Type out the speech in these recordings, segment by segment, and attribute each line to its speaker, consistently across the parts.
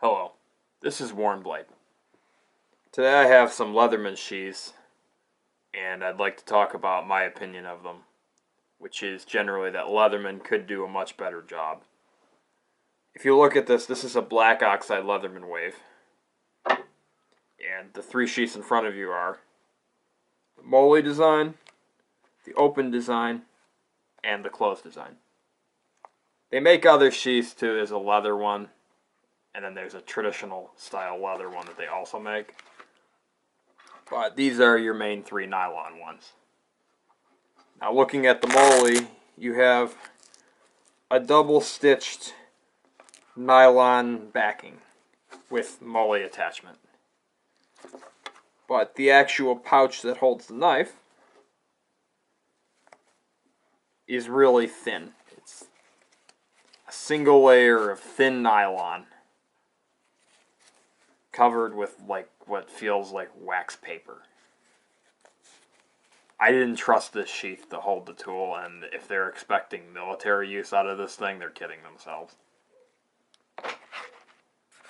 Speaker 1: Hello, this is Warren Blade. Today I have some Leatherman sheaths, and I'd like to talk about my opinion of them, which is generally that Leatherman could do a much better job. If you look at this, this is a black oxide Leatherman wave, and the three sheaths in front of you are the MOLLE design, the open design, and the closed design. They make other sheaths too. There's a leather one, and then there's a traditional style leather one that they also make. But these are your main three nylon ones. Now looking at the MOLLE, you have a double stitched nylon backing with MOLLE attachment. But the actual pouch that holds the knife is really thin. It's a single layer of thin nylon covered with like what feels like wax paper. I didn't trust this sheath to hold the tool, and if they're expecting military use out of this thing, they're kidding themselves.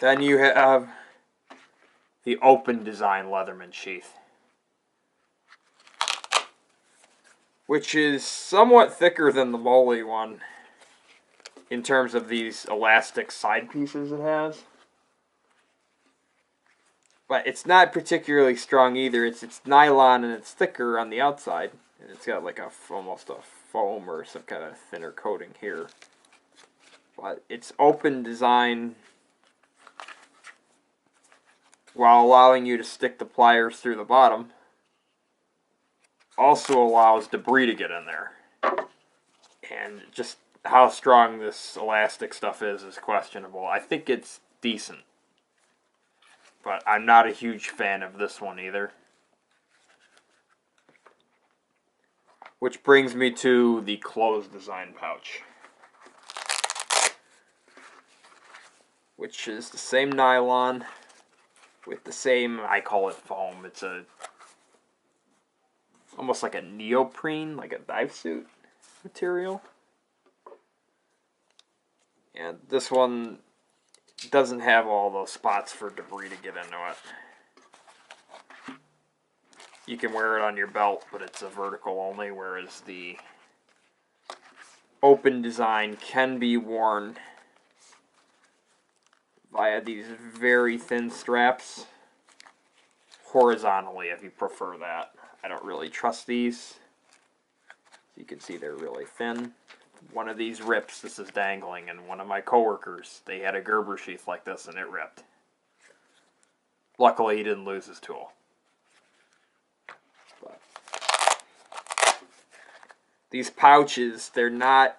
Speaker 1: Then you have the open design Leatherman sheath, which is somewhat thicker than the MOLLE one in terms of these elastic side pieces it has. But it's not particularly strong either. It's nylon and it's thicker on the outside. And it's got like almost a foam or some kind of thinner coating here. But it's open design while allowing you to stick the pliers through the bottom. Also allows debris to get in there. And just how strong this elastic stuff is questionable. I think it's decent. But I'm not a huge fan of this one either. Which brings me to the closed design pouch, which is the same nylon with the same, I call it foam. It's almost like a neoprene, like a dive suit material. And this one doesn't have all those spots for debris to get into it. You can wear it on your belt, but it's a vertical only, whereas the open design can be worn via these very thin straps horizontally if you prefer that. I don't really trust these. You can see they're really thin. One of these rips, this is dangling, and one of my coworkers, they had a Gerber sheath like this and it ripped. Luckily he didn't lose his tool. But these pouches, they're not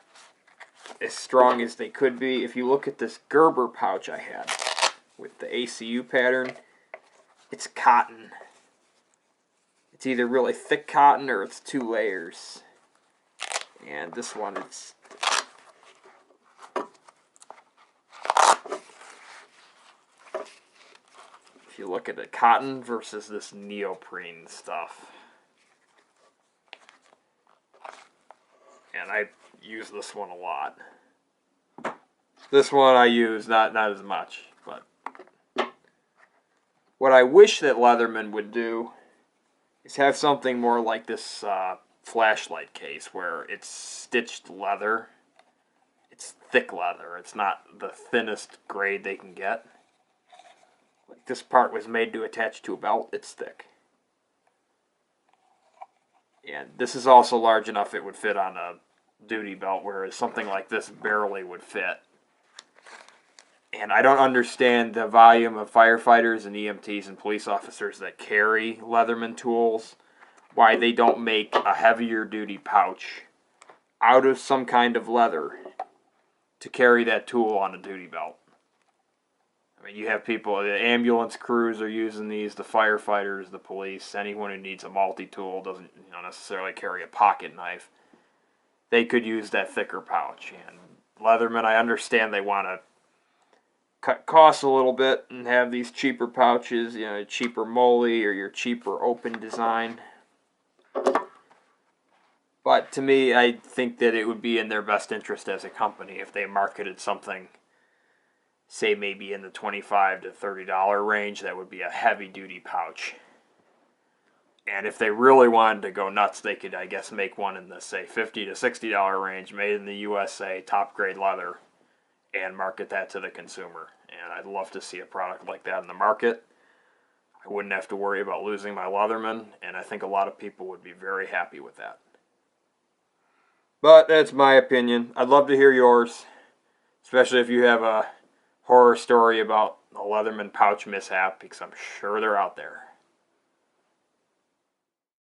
Speaker 1: as strong as they could be. If you look at this Gerber pouch I had with the ACU pattern, it's cotton. It's either really thick cotton or it's 2 layers. And this one, it's if you look at the cotton versus this neoprene stuff, and I use this one a lot. This one I use not as much, but what I wish that Leatherman would do is have something more like this flashlight case where it's stitched leather. It's thick leather. It's not the thinnest grade they can get. Like this part was made to attach to a belt. It's thick. And this is also large enough it would fit on a duty belt, whereas something like this barely would fit. And I don't understand the volume of firefighters and EMTs and police officers that carry Leatherman tools, why they don't make a heavier duty pouch out of some kind of leather to carry that tool on a duty belt. I mean, you have people, the ambulance crews are using these, the firefighters, the police, anyone who needs a multi-tool, doesn't necessarily carry a pocket knife. They could use that thicker pouch. And Leatherman, I understand they want to cut costs a little bit and have these cheaper pouches, cheaper MOLLE or your cheaper open design. But to me, I think that it would be in their best interest as a company if they marketed something say maybe in the $25 to $30 range, that would be a heavy duty pouch. And if they really wanted to go nuts, they could, I guess, make one in the, say, $50 to $60 range, made in the USA, top grade leather, and market that to the consumer. And I'd love to see a product like that in the market. I wouldn't have to worry about losing my Leatherman, and I think a lot of people would be very happy with that. But that's my opinion. I'd love to hear yours, especially if you have a horror story about a Leatherman pouch mishap, because I'm sure they're out there.